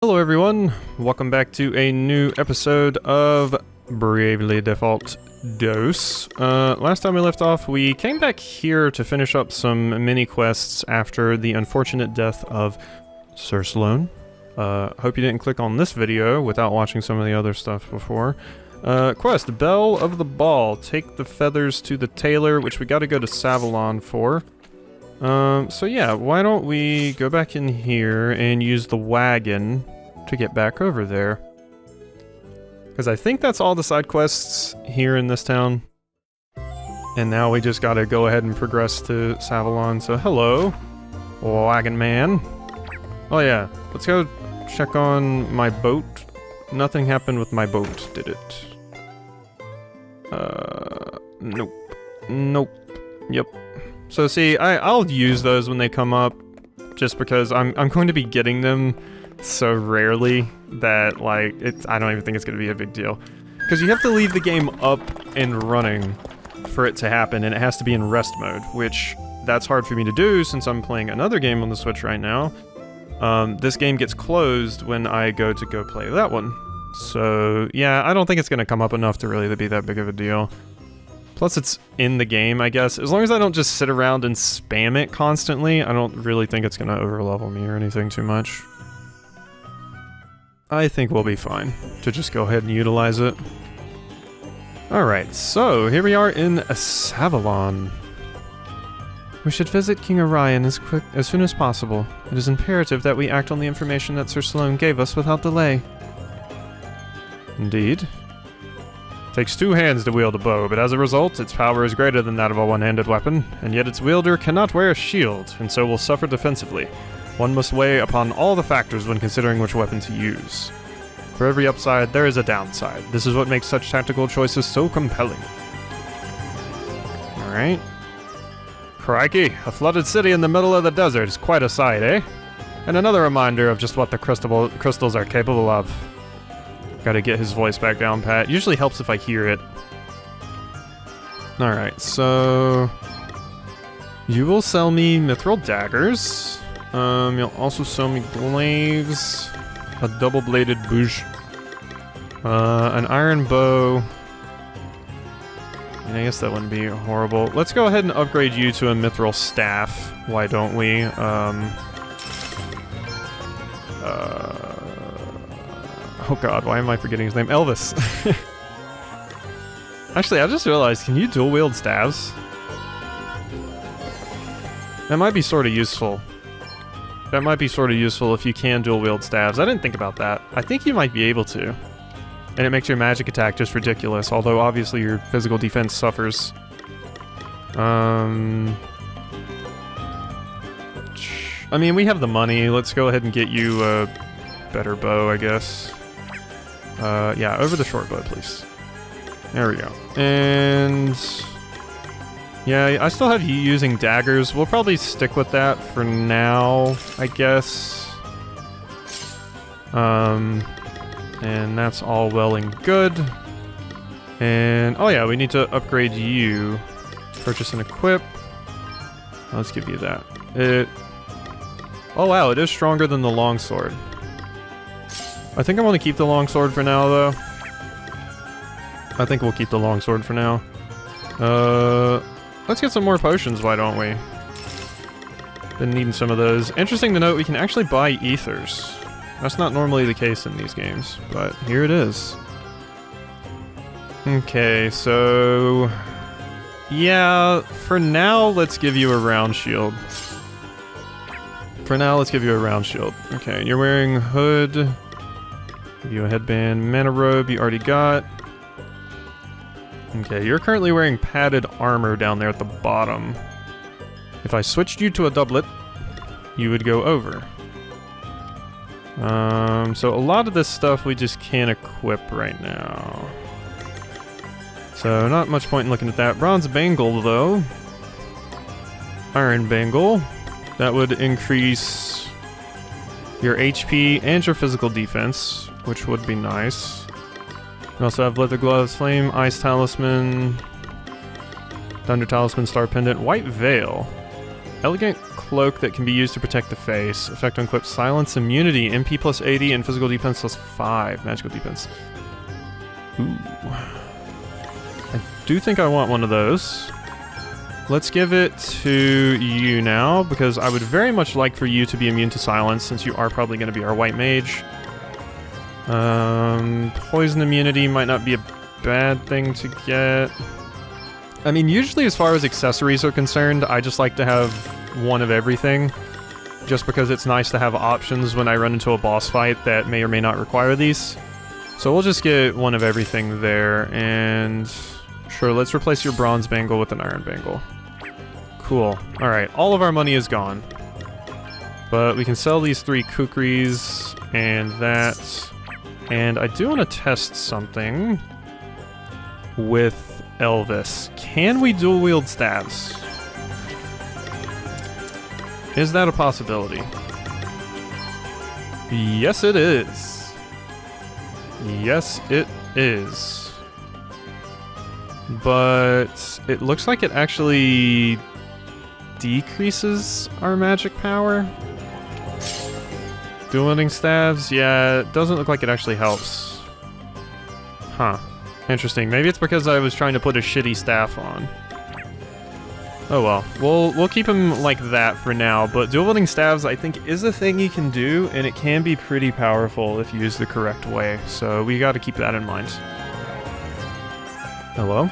Hello everyone, welcome back to a new episode of Bravely Default Dose. Last time we left off, we came back here to finish up some mini quests after the unfortunate death of Savalon. Hope you didn't click on this video without watching some of the other stuff before. Quest, Belle of the Ball, take the feathers to the tailor, which we gotta go to Savalon for. So yeah, why don't we go back in here and use the wagon to get back over there. Because I think that's all the side quests here in this town. And now we just gotta go ahead and progress to Savalon. So hello, wagon man. Oh yeah, let's go check on my boat. Nothing happened with my boat, did it? Nope. Nope. Yep. So see, I'll use those when they come up, just because I'm going to be getting them so rarely that, like, I don't even think it's going to be a big deal. Because you have to leave the game up and running for it to happen, and it has to be in rest mode, which that's hard for me to do since I'm playing another game on the Switch right now. This game gets closed when I go play that one. So yeah, I don't think it's going to come up enough to really be that big of a deal. Plus it's in the game, I guess. As long as I don't just sit around and spam it constantly, I don't really think it's gonna overlevel me or anything too much. I think we'll be fine to just go ahead and utilize it. Alright, so here we are in Savalon. We should visit King Orion as soon as possible. It is imperative that we act on the information that Sir Sloane gave us without delay. Indeed. Takes two hands to wield a bow, but as a result, its power is greater than that of a one-handed weapon, and yet its wielder cannot wear a shield, and so will suffer defensively. One must weigh upon all the factors when considering which weapon to use. For every upside, there is a downside. This is what makes such tactical choices so compelling. Alright. Crikey, a flooded city in the middle of the desert is quite a sight, eh? And another reminder of just what the crystals are capable of. Gotta get his voice back down pat. Usually helps if I hear it. Alright, so... you will sell me mithril daggers. You'll also sell me glaives. A double-bladed bouge. An iron bow. And I guess that wouldn't be horrible. Let's go ahead and upgrade you to a mithril staff. Why don't we? Oh god, why am I forgetting his name? Elvis! Actually, I just realized, can you dual wield staves? That might be sort of useful. That might be sort of useful if you can dual wield staves. I didn't think about that. I think you might be able to. And it makes your magic attack just ridiculous, although obviously your physical defense suffers. I mean, we have the money. Let's go ahead and get you a better bow, I guess. Yeah, over the short bow, please. There we go. And... yeah, I still have you using daggers. We'll probably stick with that for now, I guess. And that's all well and good. And, oh yeah, we need to upgrade you. Purchase and equip. Let's give you that. Oh wow, it is stronger than the longsword. I think I want to keep the longsword for now, though. I think we'll keep the longsword for now. Let's get some more potions, why don't we? Been needing some of those. Interesting to note, we can actually buy ethers. That's not normally the case in these games, but here it is. Okay, so... yeah, for now, let's give you a round shield. For now, let's give you a round shield. Okay, you're wearing hood. Give you a headband, mana robe you already got. Okay, you're currently wearing padded armor down there at the bottom. If I switched you to a doublet, you would go over. So a lot of this stuff we just can't equip right now. So not much point in looking at that. Bronze bangle though. Iron bangle. That would increase your HP and your physical defense, which would be nice. We also have leather gloves, flame, ice talisman, thunder talisman, star pendant, white veil. Elegant cloak that can be used to protect the face. Effect on equip silence immunity. MP plus 80 and physical defense plus 5. Magical defense. Ooh. I do think I want one of those. Let's give it to you now, because I would very much like for you to be immune to silence, since you are probably going to be our white mage. Poison immunity might not be a bad thing to get. I mean, usually as far as accessories are concerned, I just like to have one of everything, just because it's nice to have options when I run into a boss fight that may or may not require these. So we'll just get one of everything there, and sure, let's replace your bronze bangle with an iron bangle. Cool. Alright, all of our money is gone. But we can sell these 3 kukris and that. And I do want to test something with Elvis. Can we dual wield staves? Is that a possibility? Yes, it is. Yes, it is. But it looks like it actually decreases our magic power. Dual wielding staves? Yeah, it doesn't look like it actually helps. Huh. Interesting. Maybe it's because I was trying to put a shitty staff on. Oh well. We'll keep him like that for now, but dual wielding staves I think is a thing you can do, and it can be pretty powerful if used the correct way, so we gotta keep that in mind. Hello?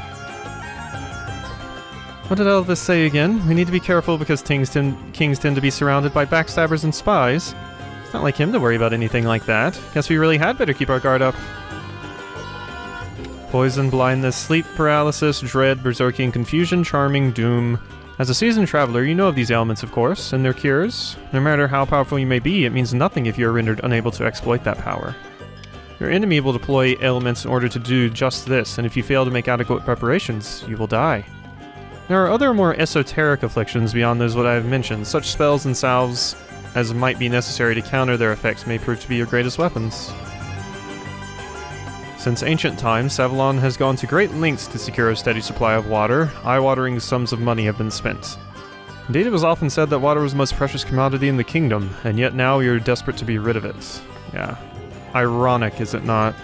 What did Elvis say again? We need to be careful because kings tend to be surrounded by backstabbers and spies. It's not like him to worry about anything like that. Guess we really had better keep our guard up. Poison, blindness, sleep paralysis, dread, berserking, confusion, charming, doom. As a seasoned traveler, you know of these ailments, of course, and their cures. No matter how powerful you may be, it means nothing if you are rendered unable to exploit that power. Your enemy will deploy ailments in order to do just this, and if you fail to make adequate preparations, you will die. There are other more esoteric afflictions beyond those what I have mentioned. Such spells and salves as might be necessary to counter their effects may prove to be your greatest weapons. Since ancient times, Savalon has gone to great lengths to secure a steady supply of water. Eye-watering sums of money have been spent. Indeed, it was often said that water was the most precious commodity in the kingdom, and yet now we are desperate to be rid of it. Yeah. Ironic, is it not?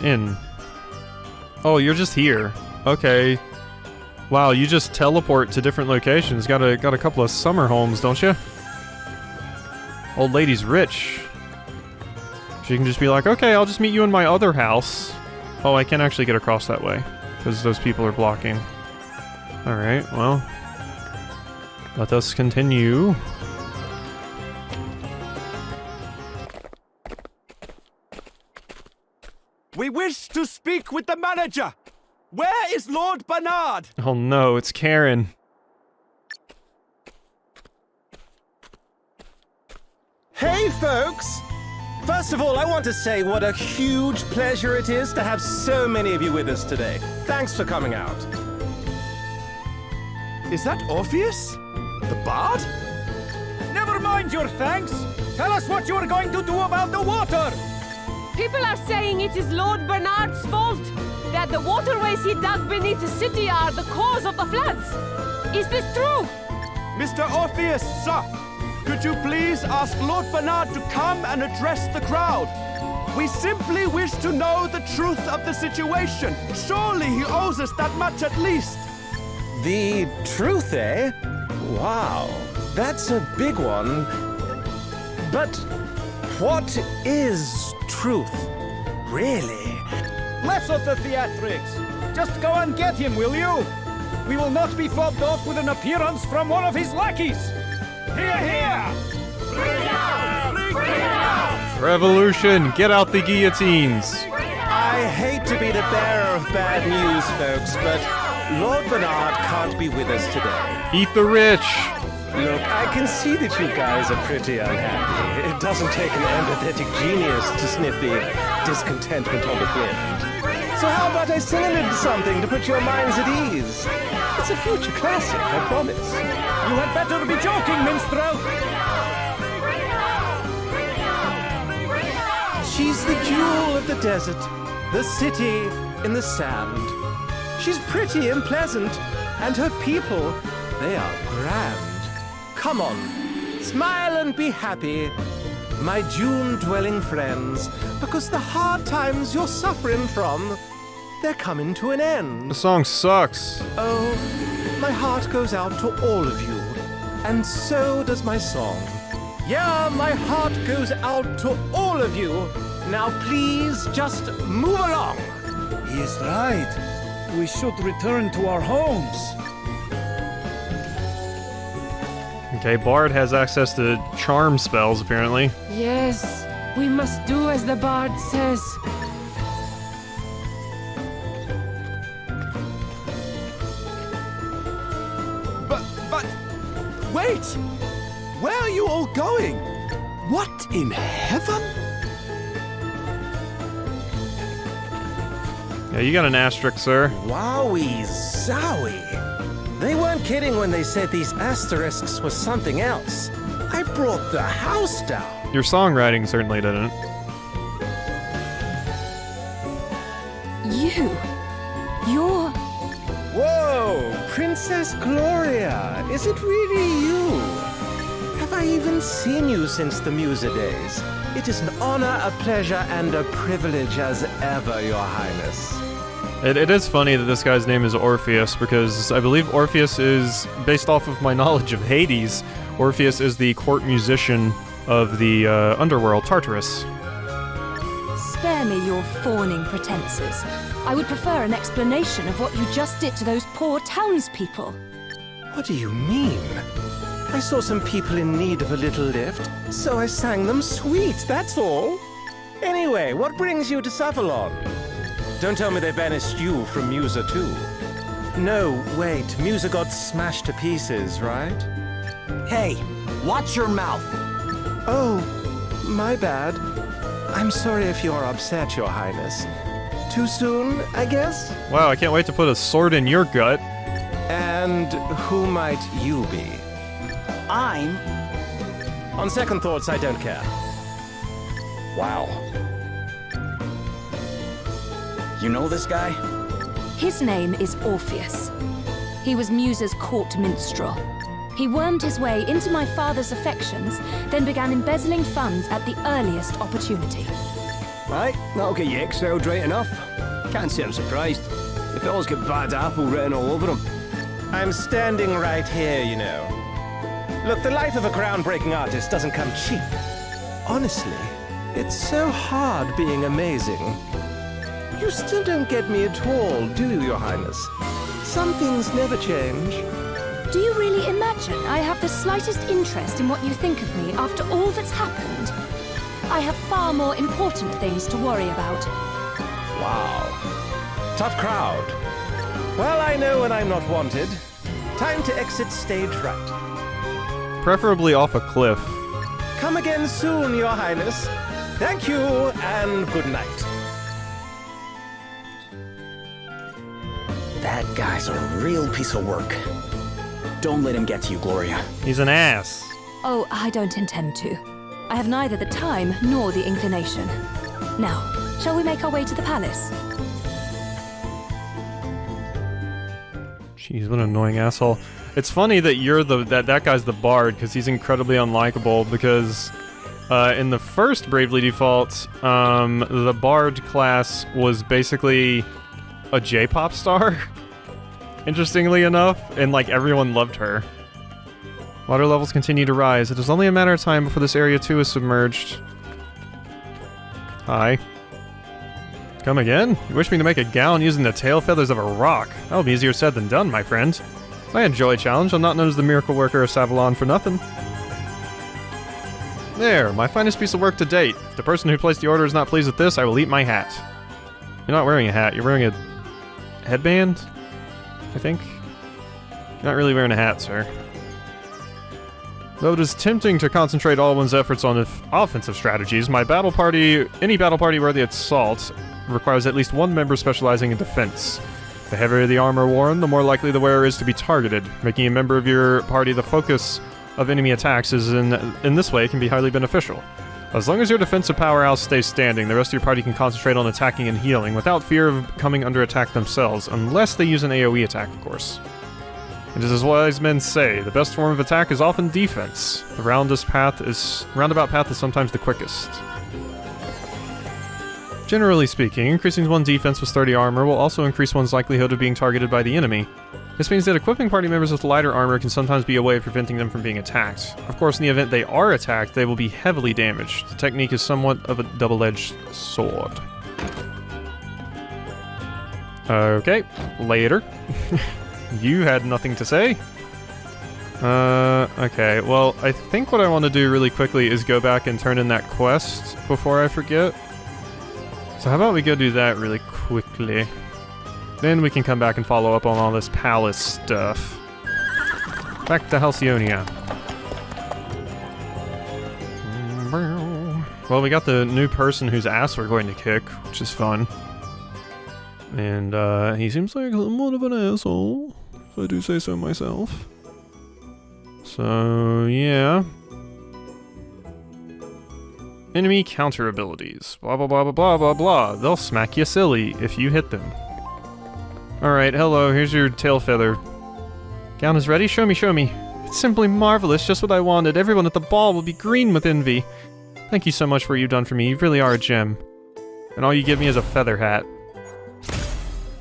Inn. Oh, you're just here. Okay. Wow, you just teleport to different locations. Got a couple of summer homes, don't you? Old lady's rich. She can just be like, okay, I'll just meet you in my other house. Oh, I can't actually get across that way, because those people are blocking. Alright, well. Let us continue. We wish to speak with the manager. Where is Lord Bernard? Oh no, it's Karen. Hey, folks! First of all, I want to say what a huge pleasure it is to have so many of you with us today. Thanks for coming out. Is that Orpheus? The bard? Never mind your thanks. Tell us what you are going to do about the water. People are saying it is Lord Bernard's fault, that the waterways he dug beneath the city are the cause of the floods. Is this true? Mr. Orpheus, sir, could you please ask Lord Bernard to come and address the crowd? We simply wish to know the truth of the situation. Surely he owes us that much at least. The truth, eh? Wow, that's a big one. But what is truth, really? Less of the theatrics. Just go and get him, will you? We will not be fobbed off with an appearance from one of his lackeys. Hear, hear! Bring it out! Bring it out! Revolution! Get out the guillotines! I hate to be the bearer of bad news, folks, but Lord Bernard can't be with us today. Eat the rich! Look, I can see that you guys are pretty unhappy. It doesn't take an empathetic genius to sniff the discontentment on the wind. So how about I sing a little something to put your minds at ease? It's a future classic, I promise. You had better be joking, minstrel! She's the jewel of the desert, the city in the sand. She's pretty and pleasant, and her people, They are grand. Come on, smile and be happy, my June-dwelling friends, because the hard times you're suffering from, they're coming to an end. The song sucks. Oh, my heart goes out to all of you, and so does my song. Yeah, my heart goes out to all of you. Now please, just move along. He is right. We should return to our homes. Okay, Bard has access to charm spells, apparently. Yes, we must do as the bard says. But, wait! Where are you all going? What in heaven? Yeah, you got an asterisk, sir. Wowie zowie. They weren't kidding when they said these asterisks were something else. I brought the house down. Your songwriting certainly didn't. You're... Whoa, Princess Gloria, is it really you? Have I even seen you since the Musa days? It is an honor, a pleasure, and a privilege as ever, Your Highness. It is funny that this guy's name is Orpheus, because I believe Orpheus is, based off of my knowledge of Hades, Orpheus is the court musician of the underworld, Tartarus. Spare me your fawning pretenses. I would prefer an explanation of what you just did to those poor townspeople. What do you mean? I saw some people in need of a little lift, so I sang them sweet, that's all. Anyway, what brings you to Savalon? Don't tell me they banished you from Musa too. No, wait, Musa got smashed to pieces, right? Hey, watch your mouth. Oh, my bad. I'm sorry if you're upset, Your Highness. Too soon, I guess? Wow, I can't wait to put a sword in your gut. And who might you be? I'm... On second thoughts, I don't care. Wow. You know this guy? His name is Orpheus. He was Musa's court minstrel. He wormed his way into my father's affections, then began embezzling funds at the earliest opportunity. Right, that'll get you exiled right enough. Can't say I'm surprised. The fellow's got bad apple written all over him. I'm standing right here, you know. Look, the life of a groundbreaking artist doesn't come cheap. Honestly, it's so hard being amazing. You still don't get me at all, do you, Your Highness? Some things never change. Do you really imagine I have the slightest interest in what you think of me after all that's happened? I have far more important things to worry about. Wow. Tough crowd. Well, I know when I'm not wanted. Time to exit stage right. Preferably off a cliff. Come again soon, Your Highness. Thank you, and good night. That guy's a real piece of work. Don't let him get to you, Gloria. He's an ass. Oh, I don't intend to. I have neither the time nor the inclination. Now, shall we make our way to the palace? Jeez, what an annoying asshole. It's funny that you're that guy's the bard, because he's incredibly unlikable, because in the first Bravely Default, the bard class was basically a J-pop star, interestingly enough, and like everyone loved her. Water levels continue to rise. It is only a matter of time before this area too is submerged. Hi. Come again? You wish me to make a gown using the tail feathers of a rock? That'll be easier said than done, my friend. I enjoy a challenge. I'm not known as the miracle worker of Savalon for nothing. There, my finest piece of work to date. If the person who placed the order is not pleased with this, I will eat my hat. You're not wearing a hat, you're wearing a headband, I think? You're not really wearing a hat, sir. Though it is tempting to concentrate all one's efforts on offensive strategies, any battle party worthy of salt requires at least one member specializing in defense. The heavier the armor worn, the more likely the wearer is to be targeted. Making a member of your party the focus of enemy attacks is in this way can be highly beneficial. As long as your defensive powerhouse stays standing, the rest of your party can concentrate on attacking and healing without fear of coming under attack themselves, unless they use an AoE attack, of course. It is as wise men say, the best form of attack is often defense. The roundabout path is sometimes the quickest. Generally speaking, increasing one's defense with sturdy armor will also increase one's likelihood of being targeted by the enemy. This means that equipping party members with lighter armor can sometimes be a way of preventing them from being attacked. Of course, in the event they are attacked, they will be heavily damaged. The technique is somewhat of a double-edged sword. Okay, later. You had nothing to say? Okay, well, I think what I want to do really quickly is go back and turn in that quest before I forget. So how about we go do that really quickly? Then we can come back and follow up on all this palace stuff. Back to Halcyonia. Well, we got the new person whose ass we're going to kick, which is fun. And, he seems like somewhat of an asshole, if I do say so myself. So, yeah. Enemy counter abilities. Blah, blah, blah, blah, blah, blah, blah. They'll smack you silly if you hit them. Alright, hello, here's your tail feather. Gown is ready? Show me, show me. It's simply marvelous, just what I wanted. Everyone at the ball will be green with envy. Thank you so much for what you've done for me. You really are a gem. And all you give me is a feather hat.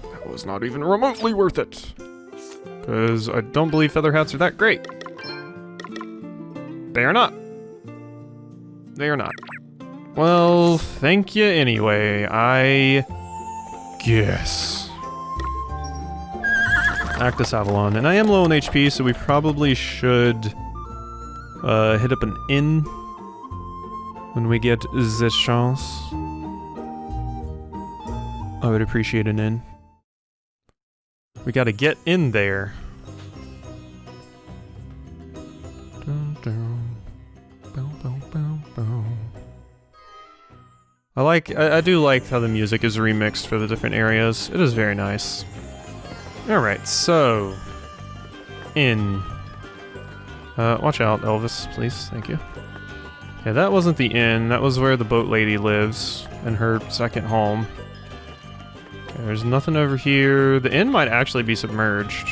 That was not even remotely worth it. Because I don't believe feather hats are that great. They are not. They are not. Well, thank you anyway, I guess. Back to Savalon, and I am low on HP, so we probably should hit up an inn when we get the chance. I would appreciate an inn. We gotta get in there. I do like how the music is remixed for the different areas. It is very nice. Alright, so... Inn. Watch out, Elvis, please. Thank you. Yeah, that wasn't the inn. That was where the boat lady lives, in her second home. Okay, there's nothing over here. The inn might actually be submerged.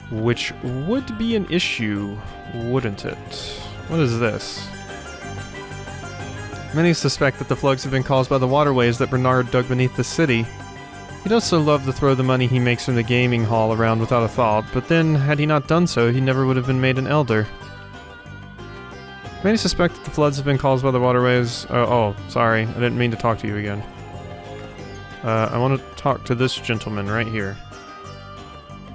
Which would be an issue, wouldn't it? What is this? Many suspect that the floods have been caused by the waterways that Bernard dug beneath the city. He does so love to throw the money he makes from the gaming hall around without a thought, but then, had he not done so, he never would have been made an elder. Many suspect that the floods have been caused by the waterways... Oh, sorry, I didn't mean to talk to you again. I want to talk to this gentleman right here.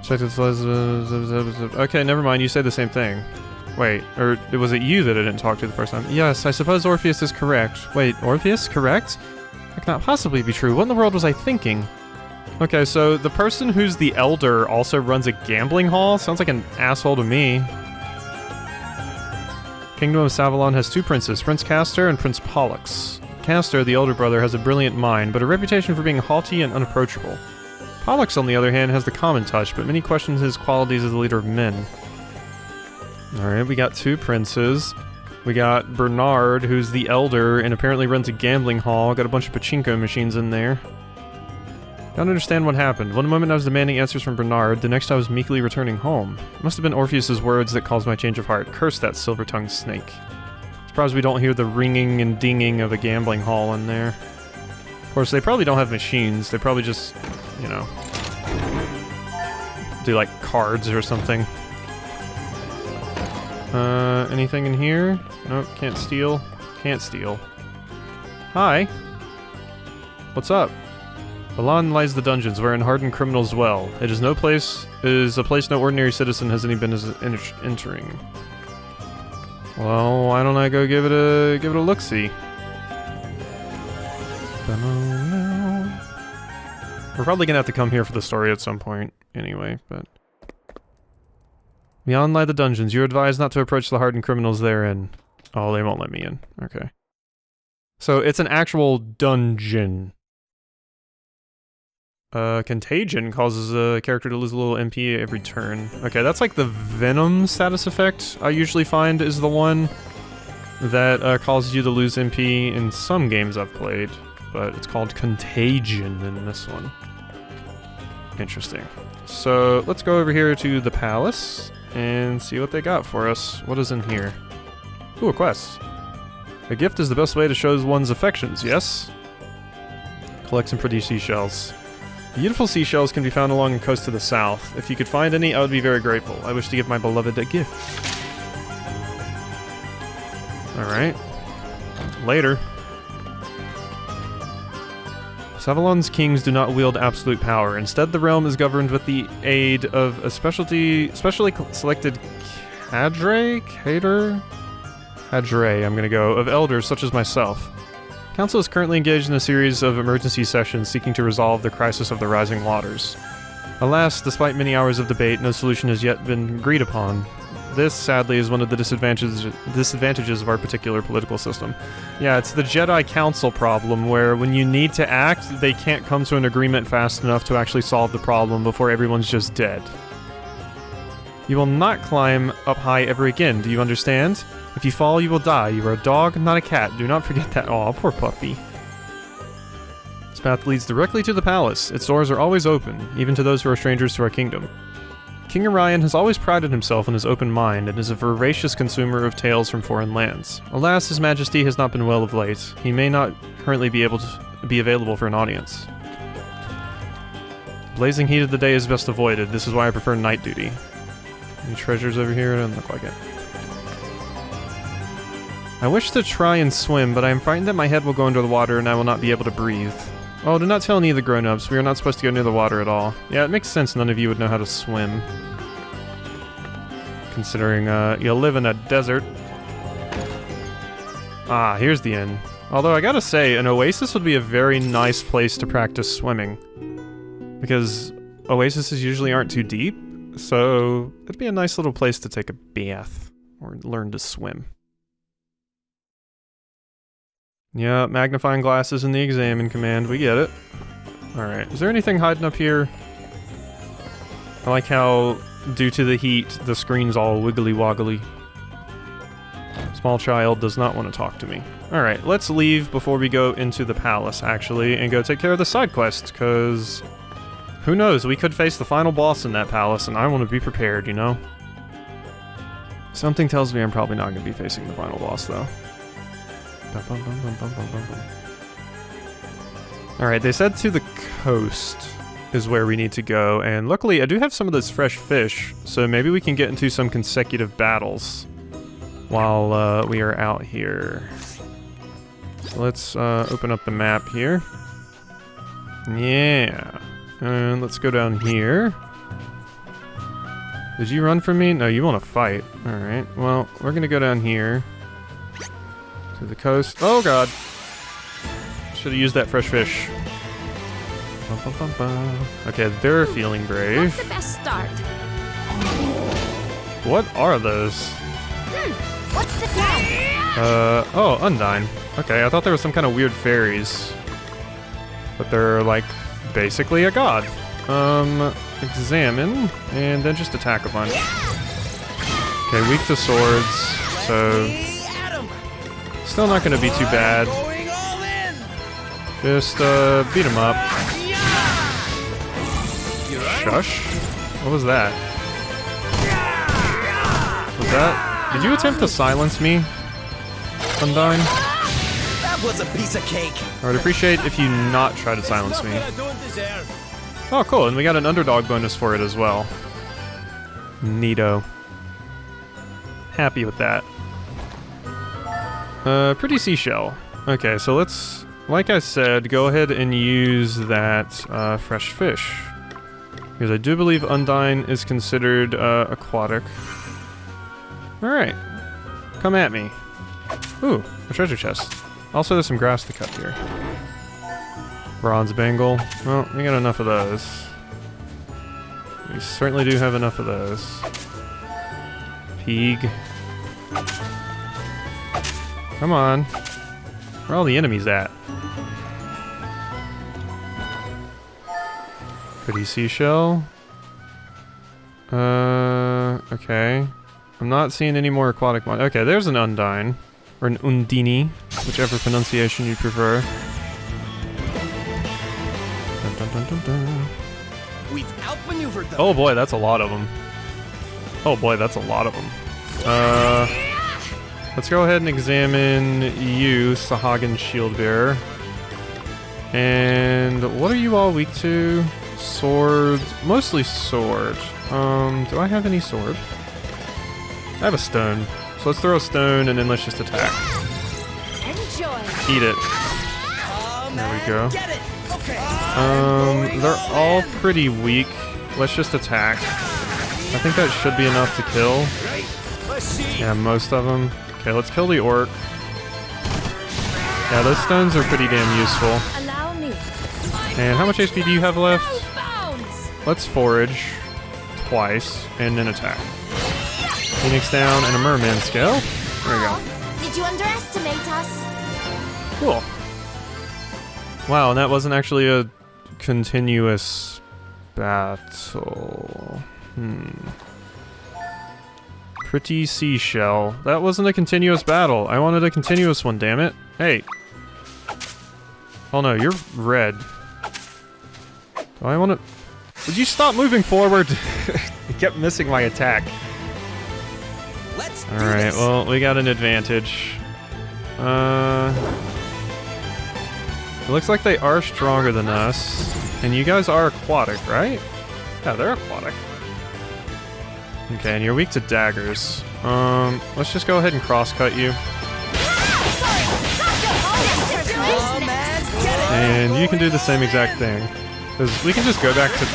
Okay, never mind, you say the same thing. Wait, or was it you that I didn't talk to the first time? Yes, I suppose Orpheus is correct. Wait, Orpheus? Correct? That cannot possibly be true. What in the world was I thinking? Okay, so the person who's the elder also runs a gambling hall? Sounds like an asshole to me. Kingdom of Savalon has two princes, Prince Castor and Prince Pollux. Castor, the older brother, has a brilliant mind, but a reputation for being haughty and unapproachable. Pollux, on the other hand, has the common touch, but many question his qualities as a leader of men. Alright, we got two princes. We got Bernard, who's the elder and apparently runs a gambling hall. Got a bunch of pachinko machines in there. Don't understand what happened. One moment I was demanding answers from Bernard, the next I was meekly returning home. It must have been Orpheus's words that caused my change of heart. Curse that silver-tongued snake. Surprised we don't hear the ringing and dinging of a gambling hall in there. Of course, they probably don't have machines. They probably just, you know, do like cards or something. Anything in here? Nope, can't steal. Can't steal. Hi. What's up? Beyond lies the dungeons, wherein hardened criminals dwell. It is a place no ordinary citizen has any business entering. Well, why don't I go give it a look-see? We're probably gonna have to come here for the story at some point, anyway, but... Beyond lie the dungeons. You are advised not to approach the hardened criminals therein. Oh, they won't let me in. Okay. So, it's an actual dungeon. Contagion causes a character to lose a little MP every turn. Okay, that's like the Venom status effect I usually find is the one that causes you to lose MP in some games I've played. But it's called Contagion in this one. Interesting. so let's go over here to the palace and see what they got for us. What is in here? Ooh, a quest. A gift is the best way to show one's affections, yes? Collect some pretty seashells. Beautiful seashells can be found along the coast to the south. If you could find any, I would be very grateful. I wish to give my beloved a gift. Alright. Later. Savalon's kings do not wield absolute power. Instead, the realm is governed with the aid of a specially selected cadre, I'm gonna go, of elders such as myself. Council is currently engaged in a series of emergency sessions seeking to resolve the crisis of the rising waters. Alas, despite many hours of debate, no solution has yet been agreed upon. This, sadly, is one of the disadvantages of our particular political system. Yeah, it's the Jedi Council problem, where when you need to act, they can't come to an agreement fast enough to actually solve the problem before everyone's just dead. You will not climb up high ever again, do you understand? If you fall, you will die. You are a dog, not a cat. Do not forget that. Aw, poor puppy. This path leads directly to the palace. Its doors are always open, even to those who are strangers to our kingdom. King Orion has always prided himself on his open mind and is a voracious consumer of tales from foreign lands. Alas, His Majesty has not been well of late. He may not currently be able to be available for an audience. Blazing heat of the day is best avoided. This is why I prefer night duty. Any treasures over here? Doesn't look like it. I wish to try and swim, but I am frightened that my head will go under the water and I will not be able to breathe. Oh, do not tell any of the grown-ups. We are not supposed to go near the water at all. Yeah, it makes sense none of you would know how to swim. Considering, you live in a desert. Ah, here's the inn. Although, I gotta say, an oasis would be a very nice place to practice swimming. Because oases usually aren't too deep, so it'd be a nice little place to take a bath. Or learn to swim. Yeah, magnifying glasses in the examine command, we get it. Alright, is there anything hiding up here? I like how, due to the heat, the screen's all wiggly-woggly. Small child does not want to talk to me. Alright, let's leave before we go into the palace, actually, and go take care of the side quest, because who knows, we could face the final boss in that palace, and I want to be prepared, you know? Something tells me I'm probably not going to be facing the final boss, though. Alright, they said to the coast is where we need to go, and luckily I do have some of this fresh fish, so maybe we can get into some consecutive battles while we are out here. So let's open up the map here. Yeah. And let's go down here. Did you run from me? No, you want to fight. Alright, well, we're gonna go down here. To the coast. Oh god! Should have used that fresh fish. Okay, they're feeling brave. What's the best start? What are those? What's the plan? Oh, Undyne. Okay, I thought there was some kind of weird fairies. But they're, like, basically a god. Examine, and then just attack a bunch. Okay, weak to swords, so still not gonna be too bad. Just, beat him up. Shush? What was that? Was that... Did you attempt to silence me, Undyne? That was a piece of cake. I would appreciate if you not try to silence me. Oh, cool, and we got an underdog bonus for it as well. Neato. Happy with that. Pretty seashell. Okay, so let's, like I said, go ahead and use that fresh fish. Because I do believe Undyne is considered aquatic. Alright. Come at me. Ooh, a treasure chest. Also, there's some grass to cut here. Bronze bangle. Well, we got enough of those. We certainly do have enough of those. Peeg. Come on. Where are all the enemies at? Pretty seashell. Okay. I'm not seeing any more aquatic ones. Okay, there's an Undyne. Or an Undini, whichever pronunciation you prefer. Dun, dun, dun, dun, dun. We've outmaneuvered them. Oh boy, that's a lot of them. Oh boy, that's a lot of them. Let's go ahead and examine you, Sahagin Shield Bearer. And what are you all weak to? Sword, mostly sword. Do I have any sword? I have a stone. So let's throw a stone and then let's just attack. Enjoy. Eat it. There we go. Get it. Okay. They're all pretty weak. Let's just attack. I think that should be enough to kill. Yeah, most of them. Okay, let's kill the orc. Yeah, those stones are pretty damn useful. Allow me. And how much HP do you have left? Bounds. Let's forage twice and then attack. Phoenix down and a merman scale. There we go. Did you underestimate us? Cool. Wow, and that wasn't actually a continuous battle. Pretty seashell. That wasn't a continuous battle. I wanted a continuous one, damn it. Hey. Oh no, you're red. Do I want to... Would you stop moving forward? You kept missing my attack. Alright, well, we got an advantage. It looks like they are stronger than us. And you guys are aquatic, right? Yeah, they're aquatic. Okay, and you're weak to daggers. Let's just go ahead and cross-cut you. And you can do the same exact thing. Because we can just go back to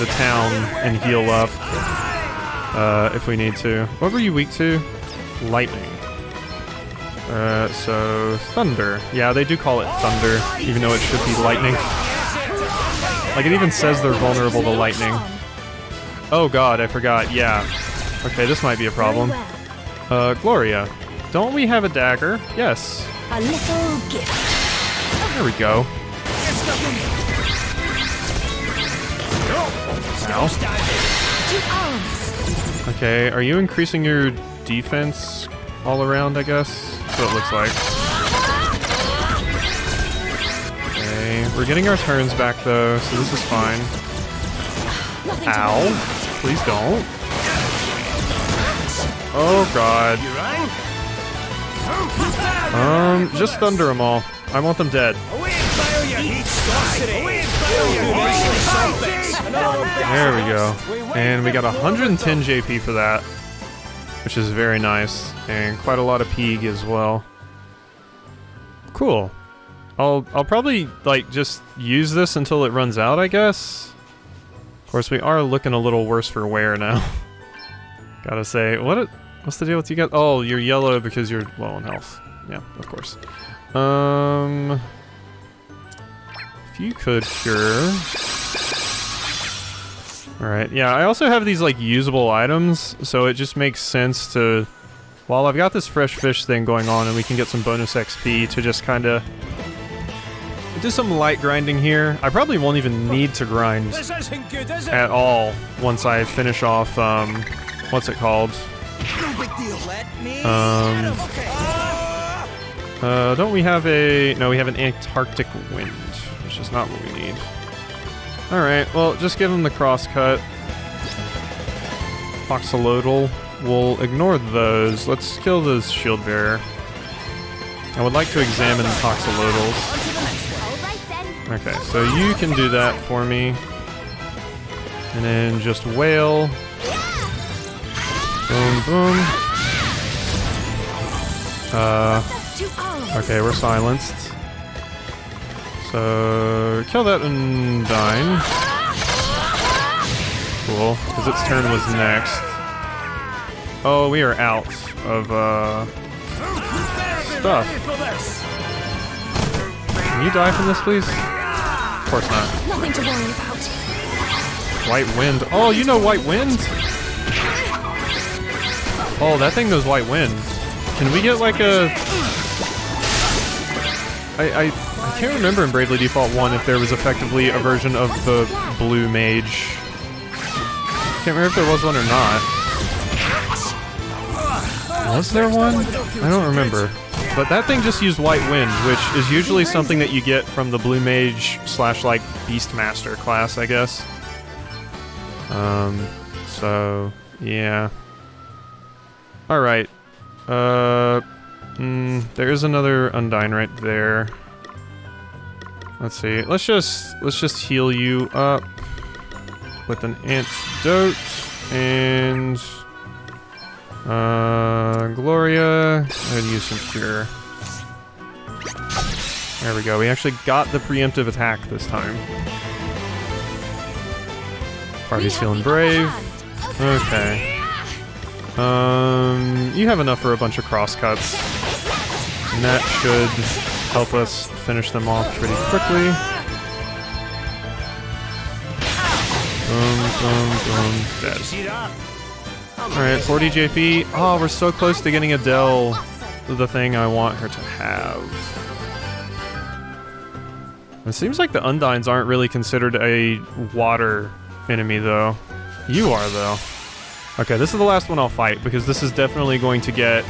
the town and heal up if we need to. What were you weak to? Lightning. So thunder. Yeah, they do call it thunder, even though it should be lightning. Like, it even says they're vulnerable to lightning. Oh god, I forgot, yeah. Okay, this might be a problem. Gloria, don't we have a dagger? Yes. A little gift. There we go. Ow. Okay, are you increasing your defense all around, I guess? That's what it looks like. Okay, we're getting our turns back though, so this is fine. Ow. Please don't. Oh god. Just thunder them all. I want them dead. There we go. And we got 110 JP for that, which is very nice, and quite a lot of Peeg as well. Cool. I'll probably like just use this until it runs out, I guess. Of course, we are looking a little worse for wear now. Gotta say, what's the deal with you guys? Oh, you're yellow because you're low on health. Yeah, of course. If you could cure. Alright, yeah, I also have these like usable items, so it just makes sense to, while I've got this fresh fish thing going on and we can get some bonus XP, to just kind of do some light grinding here. I probably won't even need to grind at all once I finish off, what's it called? No big deal. Let me don't we have a... No, we have an Antarctic wind, which is not what we need. Alright, well, just give him the crosscut. Oxalotl. We'll ignore those. Let's kill this shield bearer. I would like to examine Toxalotls. Okay, so you can do that for me. And then just wail. Boom, boom. Okay, we're silenced. So, kill that Undyne. Cool, because its turn was next. Oh, we are out of, stuff. Can you die from this, please? Of course not. Nothing to worry about. White wind. Oh, you know white wind? Oh, that thing knows white wind. Can we get like a... I can't remember in Bravely Default 1 if there was effectively a version of the blue mage. Can't remember if there was one or not. Was there one? I don't remember. But that thing just used white wind, which is usually something that you get from the blue mage / like Beastmaster class, I guess. So, yeah. Alright. There is another Undyne right there. Let's see. Let's just heal you up with an antidote and Gloria. I'd use some cure. There we go. We actually got the preemptive attack this time. Party's feeling brave. Okay. You have enough for a bunch of crosscuts. And that should help us finish them off pretty quickly. Dead. Alright, 40 JP. Oh, we're so close to getting Adele the thing I want her to have. It seems like the Undynes aren't really considered a water enemy, though. You are, though. Okay, this is the last one I'll fight, because this is definitely going to get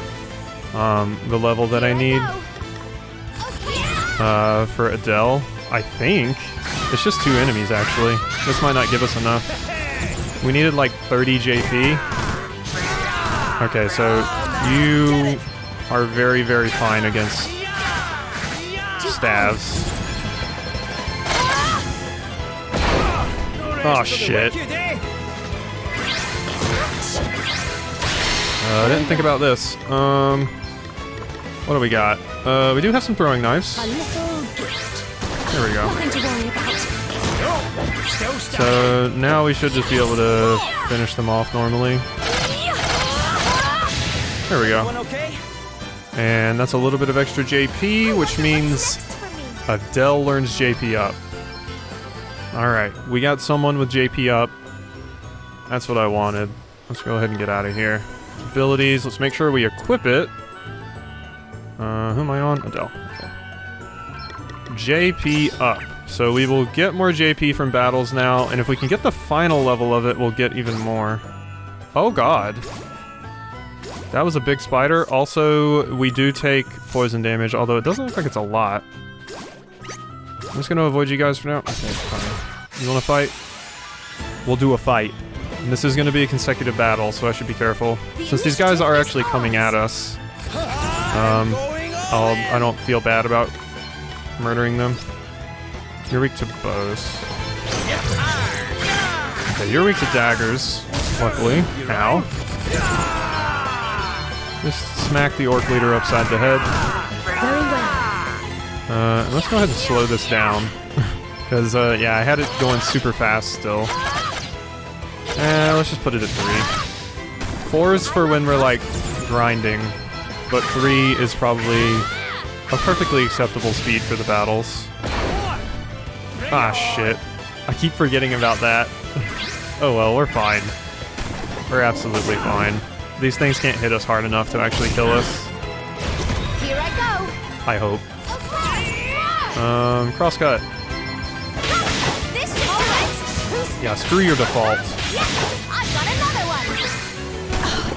the level that I need for Adele, I think. It's just 2 enemies, actually. This might not give us enough. We needed like 30 JP. Okay, so you are very, very fine against staves. Oh shit. I didn't think about this. What do we got? We do have some throwing knives. There we go. So now we should just be able to finish them off normally. There we go. And that's a little bit of extra JP, which means Adele learns JP up. Alright, we got someone with JP up. That's what I wanted. Let's go ahead and get out of here. Abilities, let's make sure we equip it. Who am I on? Adele. Okay. JP up. So we will get more JP from battles now, and if we can get the final level of it, we'll get even more. Oh god. That was a big spider. Also, we do take poison damage, although it doesn't look like it's a lot. I'm just gonna avoid you guys for now. Okay, fine. You wanna fight? We'll do a fight. And this is gonna be a consecutive battle, so I should be careful. Since these guys are actually coming at us, I don't feel bad about murdering them. You're weak to bows. Okay, you're weak to daggers, luckily. Ow. Just smack the orc leader upside the head. Very well. Let's go ahead and slow this down. Because, yeah, I had it going super fast still. Let's just put it at 3. 4 is for when we're, like, grinding. But 3 is probably a perfectly acceptable speed for the battles. Ah, shit. I keep forgetting about that. Oh well, we're fine. We're absolutely fine. These things can't hit us hard enough to actually kill us. Here I go. I hope. Crosscut. This should do it. Yeah, screw your default. Yes, I've got another one.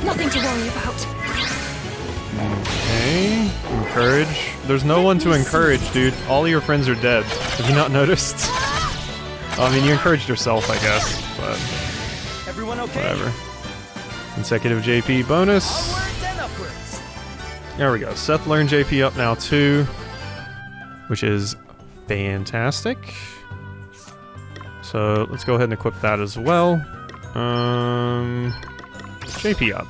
Nothing to worry about. Okay. Encourage. There's no one to encourage, dude. All of your friends are dead. Have you not noticed? I mean, you encouraged yourself, I guess, but Everyone okay? whatever. Consecutive JP bonus. Onwards and upwards. There we go. Seth learned JP up now too, which is fantastic. So let's go ahead and equip that as well. JP up.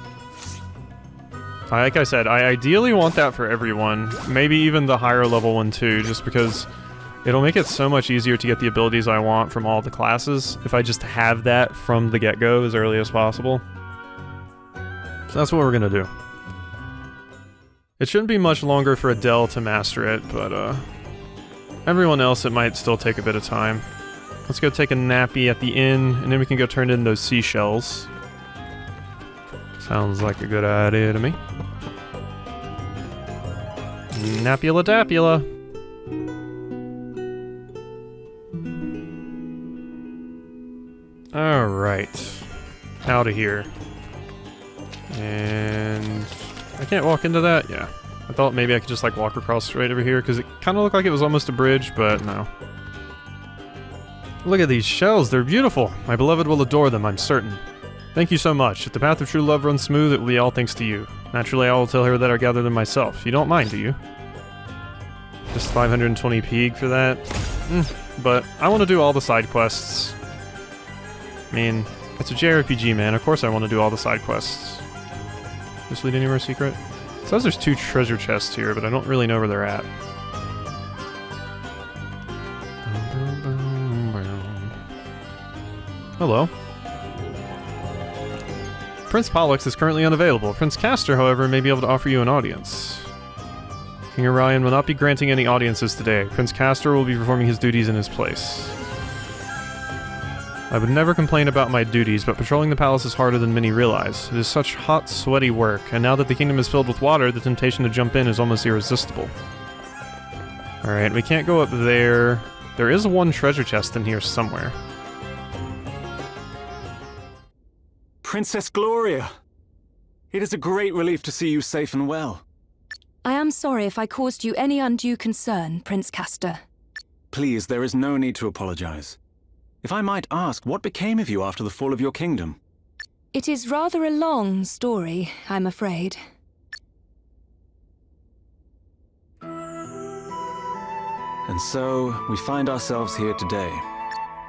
Like I said, I ideally want that for everyone. Maybe even the higher level one too, just because it'll make it so much easier to get the abilities I want from all the classes if I just have that from the get-go as early as possible. So that's what we're gonna do. It shouldn't be much longer for Adele to master it, but everyone else it might still take a bit of time. Let's go take a nappy at the inn, and then we can go turn in those seashells. Sounds like a good idea to me. Napula Dapula. Alright. Out of here. And I can't walk into that? Yeah. I thought maybe I could just like walk across right over here because it kind of looked like it was almost a bridge, but no. Look at these shells, they're beautiful. My beloved will adore them, I'm certain. Thank you so much. If the path of true love runs smooth, it will be all thanks to you. Naturally, I will tell her that I gathered them myself. You don't mind, do you? Just 520 pig for that? But I want to do all the side quests. I mean, it's a JRPG, man. Of course I want to do all the side quests. This lead anywhere secret? It says there's 2 treasure chests here, but I don't really know where they're at. Hello. Prince Pollux is currently unavailable. Prince Castor, however, may be able to offer you an audience. King Orion will not be granting any audiences today. Prince Castor will be performing his duties in his place. I would never complain about my duties, but patrolling the palace is harder than many realize. It is such hot, sweaty work, and now that the kingdom is filled with water, the temptation to jump in is almost irresistible. Alright, we can't go up there. There is 1 treasure chest in here somewhere. Princess Gloria! It is a great relief to see you safe and well. I am sorry if I caused you any undue concern, Prince Castor. Please, there is no need to apologize. If I might ask, what became of you after the fall of your kingdom? It is rather a long story, I'm afraid. And so, we find ourselves here today.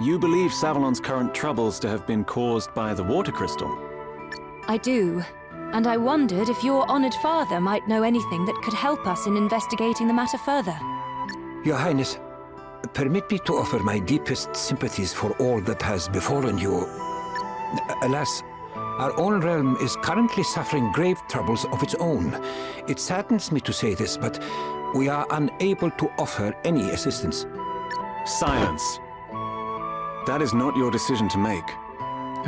You believe Savalon's current troubles to have been caused by the water crystal? I do, and I wondered if your honored father might know anything that could help us in investigating the matter further. Your Highness, permit me to offer my deepest sympathies for all that has befallen you. Alas, our own realm is currently suffering grave troubles of its own. It saddens me to say this, but we are unable to offer any assistance. Silence. That is not your decision to make.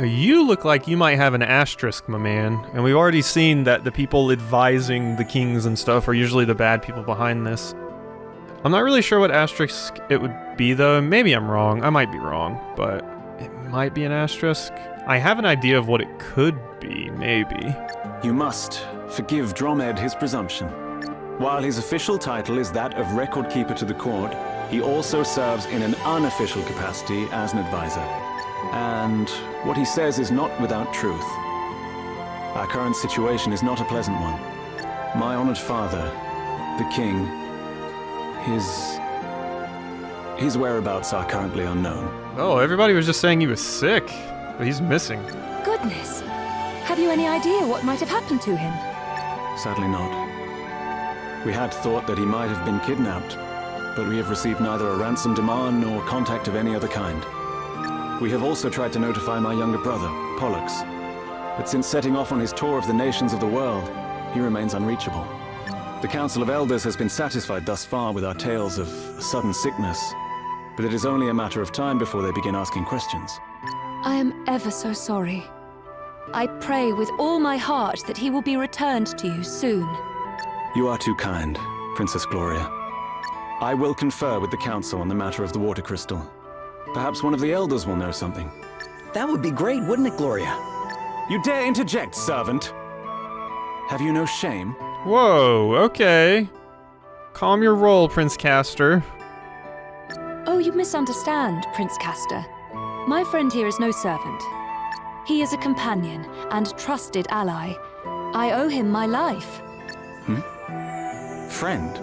You look like you might have an asterisk, my man. And we've already seen that the people advising the kings and stuff are usually the bad people behind this. I'm not really sure what asterisk it would be, though. Maybe I'm wrong. I might be wrong, but it might be an asterisk. I have an idea of what it could be, maybe. You must forgive Dromed his presumption. While his official title is that of Record Keeper to the court, he also serves in an unofficial capacity as an advisor. And what he says is not without truth. Our current situation is not a pleasant one. My honored father, the king, his whereabouts are currently unknown. Oh, everybody was just saying he was sick, but he's missing. Goodness! Have you any idea what might have happened to him? Sadly not. We had thought that he might have been kidnapped, but we have received neither a ransom demand nor contact of any other kind. We have also tried to notify my younger brother, Pollux, but since setting off on his tour of the nations of the world, he remains unreachable. The Council of Elders has been satisfied thus far with our tales of sudden sickness, but it is only a matter of time before they begin asking questions. I am ever so sorry. I pray with all my heart that he will be returned to you soon. You are too kind, Princess Gloria. I will confer with the Council on the matter of the water crystal. Perhaps one of the Elders will know something. That would be great, wouldn't it, Gloria? You dare interject, servant? Have you no shame? Whoa, okay. Calm your roll, Prince Castor. Oh, you misunderstand, Prince Castor. My friend here is no servant. He is a companion and trusted ally. I owe him my life. Friend?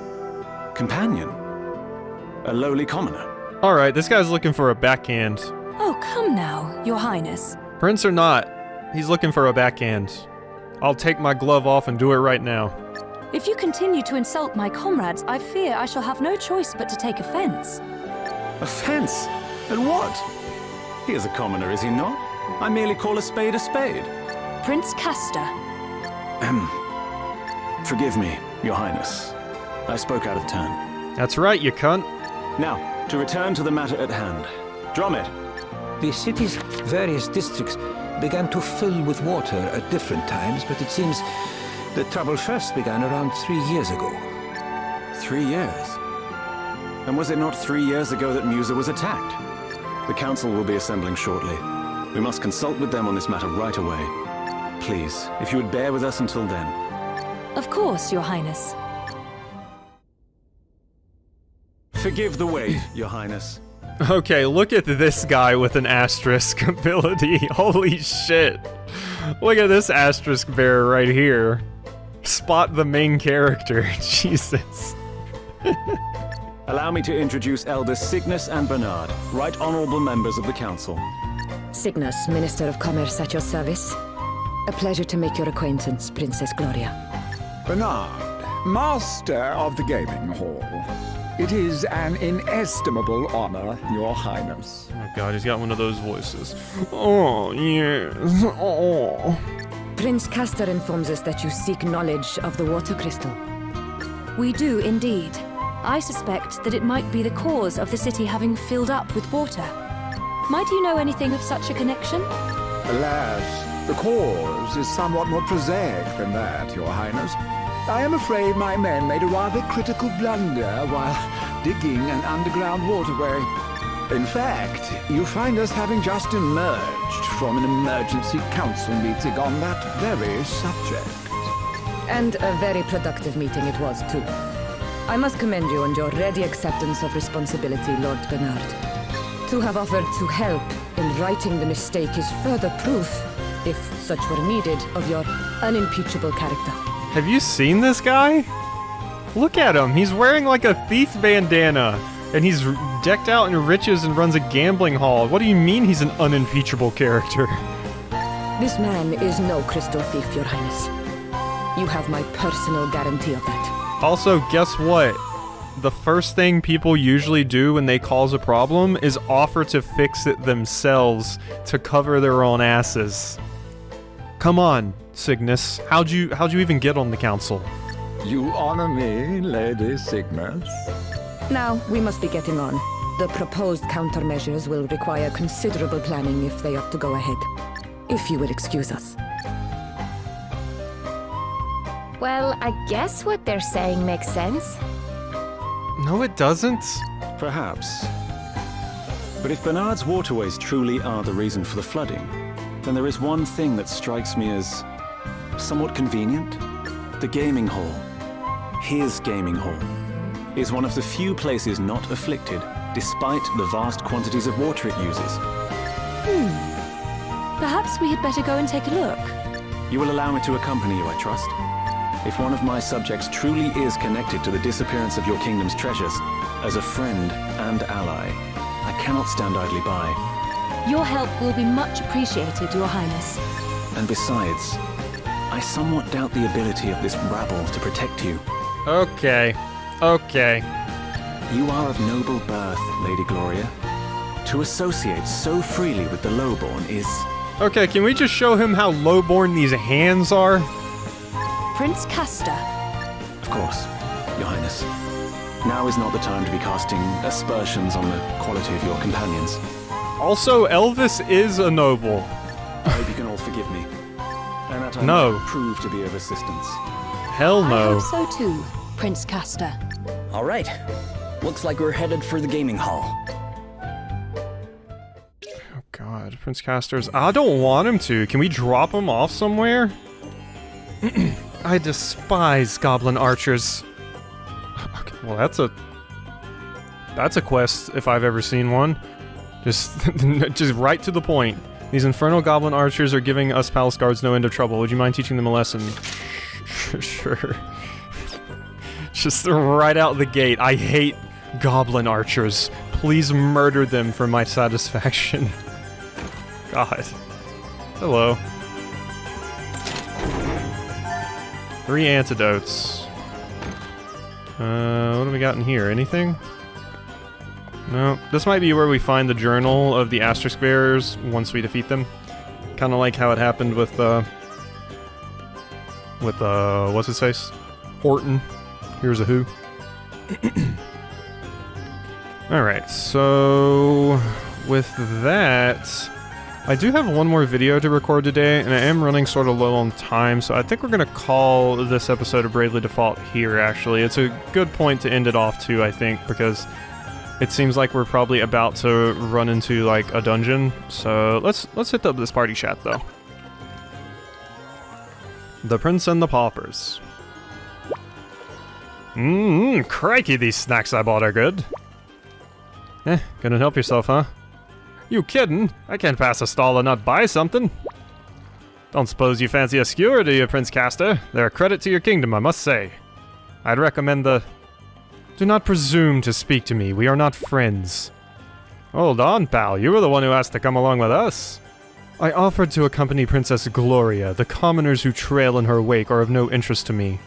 Companion? A lowly commoner? Alright, this guy's looking for a backhand. Oh, come now, Your Highness. Prince or not, he's looking for a backhand. I'll take my glove off and do it right now. If you continue to insult my comrades, I fear I shall have no choice but to take offense. Offense? At what? He is a commoner, is he not? I merely call a spade a spade. Prince Castor. Forgive me, Your Highness. I spoke out of turn. That's right, you cunt. Now, to return to the matter at hand. Dromed. The city's various districts began to fill with water at different times, but it seems the trouble first began around 3 years ago. 3 years? And was it not 3 years ago that Musa was attacked? The Council will be assembling shortly. We must consult with them on this matter right away. Please, if you would bear with us until then. Of course, Your Highness. Forgive the wait, Your Highness. Okay, look at this guy with an asterisk ability. Holy shit. Look at this asterisk bearer right here. Spot the main character. Jesus. Allow me to introduce Elders Cygnus and Bernard, right honorable members of the council. Cygnus, Minister of Commerce at your service. A pleasure to make your acquaintance, Princess Gloria. Bernard, Master of the Gaming Hall. It is an inestimable honor, Your Highness. Oh god, he's got one of those voices. Oh, yes. Oh. Prince Castor informs us that you seek knowledge of the water crystal. We do indeed. I suspect that it might be the cause of the city having filled up with water. Might you know anything of such a connection? Alas, the cause is somewhat more prosaic than that, Your Highness. I am afraid my men made a rather critical blunder while digging an underground waterway. In fact, you find us having just emerged from an emergency council meeting on that very subject. And a very productive meeting it was, too. I must commend you on your ready acceptance of responsibility, Lord Bernard. To have offered to help in righting the mistake is further proof, if such were needed, of your unimpeachable character. Have you seen this guy? Look at him. He's wearing like a thief bandana. And he's decked out in riches and runs a gambling hall. What do you mean he's an unimpeachable character? This man is no crystal thief, Your Highness. You have my personal guarantee of that. Also, guess what? The first thing people usually do when they cause a problem is offer to fix it themselves to cover their own asses. Come on, Cygnus. How'd you even get on the council? You honor me, Lady Cygnus. Now, we must be getting on. The proposed countermeasures will require considerable planning if they are to go ahead. If you would excuse us. Well, I guess what they're saying makes sense. No, it doesn't. Perhaps. But if Bernard's waterways truly are the reason for the flooding, then there is one thing that strikes me as somewhat convenient. The gaming hall, his gaming hall, is one of the few places not afflicted, despite the vast quantities of water it uses. Perhaps we had better go and take a look. You will allow me to accompany you, I trust? If one of my subjects truly is connected to the disappearance of your kingdom's treasures, as a friend and ally, I cannot stand idly by. Your help will be much appreciated, Your Highness. And besides, I somewhat doubt the ability of this rabble to protect you. Okay. Okay. You are of noble birth, Lady Gloria. To associate so freely with the lowborn is... Okay, can we just show him how lowborn these hands are? Prince Castor. Of course, Your Highness. Now is not the time to be casting aspersions on the quality of your companions. Also, Elvis is a noble. I hope you can all forgive me. And that I No. might prove to be of assistance. Hell I no. hope so too, Prince Castor. All right. Looks like we're headed for the gaming hall. Oh god, Prince Castor's... I don't want him to. Can we drop him off somewhere? I despise goblin archers. Okay, well, that's a quest if I've ever seen one. Just right to the point. These infernal goblin archers are giving us palace guards no end of trouble. Would you mind teaching them a lesson? Sure. Just right out the gate. I hate goblin archers. Please murder them for my satisfaction. God. Hello. 3 antidotes. What do we got in here? Anything? No. This might be where we find the journal of the asterisk bearers once we defeat them. Kind of like how it happened with what's his face? Horton. Here's a who. Alright, so with that, I do have one more video to record today, and I am running sort of low on time, so I think we're going to call this episode of Bravely Default here, actually. It's a good point to end it off, too, I think, because it seems like we're probably about to run into, like, a dungeon. So let's hit up this party chat, though. The Prince and the Paupers. Crikey, these snacks I bought are good. Couldn't help yourself, huh? You kidding? I can't pass a stall and not buy something. Don't suppose you fancy a skewer, do you, Prince Castor? They're a credit to your kingdom, I must say. I'd recommend the... Do not presume to speak to me. We are not friends. Hold on, pal. You were the one who asked to come along with us. I offered to accompany Princess Gloria. The commoners who trail in her wake are of no interest to me.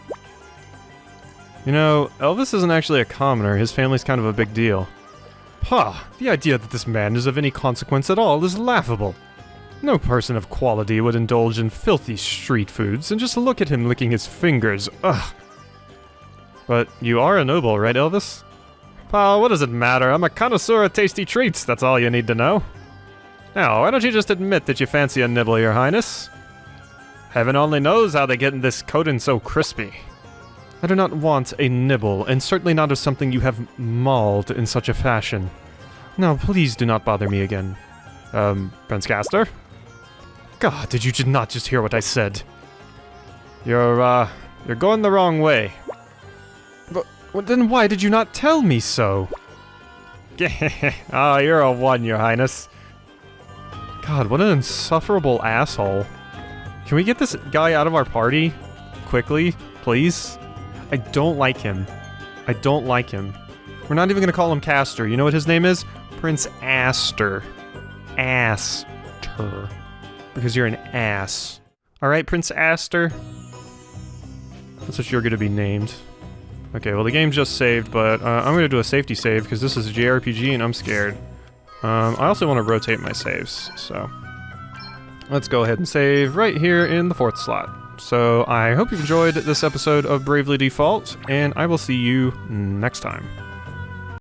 You know, Elvis isn't actually a commoner. His family's kind of a big deal. Pah! The idea that this man is of any consequence at all is laughable. No person of quality would indulge in filthy street foods, and just look at him licking his fingers. Ugh! But you are a noble, right, Elvis? Pal, what does it matter? I'm a connoisseur of tasty treats, that's all you need to know. Now, why don't you just admit that you fancy a nibble, Your Highness? Heaven only knows how they get this coating so crispy. I do not want a nibble, and certainly not of something you have mauled in such a fashion. Now, please do not bother me again. Prince Castor? God, did you not just hear what I said? You're going the wrong way. But then why did you not tell me so? Oh, you're a one, Your Highness. God, what an insufferable asshole. Can we get this guy out of our party? Quickly, please? I don't like him. I don't like him. We're not even gonna call him Castor. You know what his name is? Prince Astor. Astor. Because you're an ass. Alright, Prince Astor? That's what you're gonna be named. Okay, well the game just saved, but I'm gonna do a safety save because this is a JRPG and I'm scared. I also want to rotate my saves, so let's go ahead and save right here in the 4th slot. So I hope you've enjoyed this episode of Bravely Default, and I will see you next time.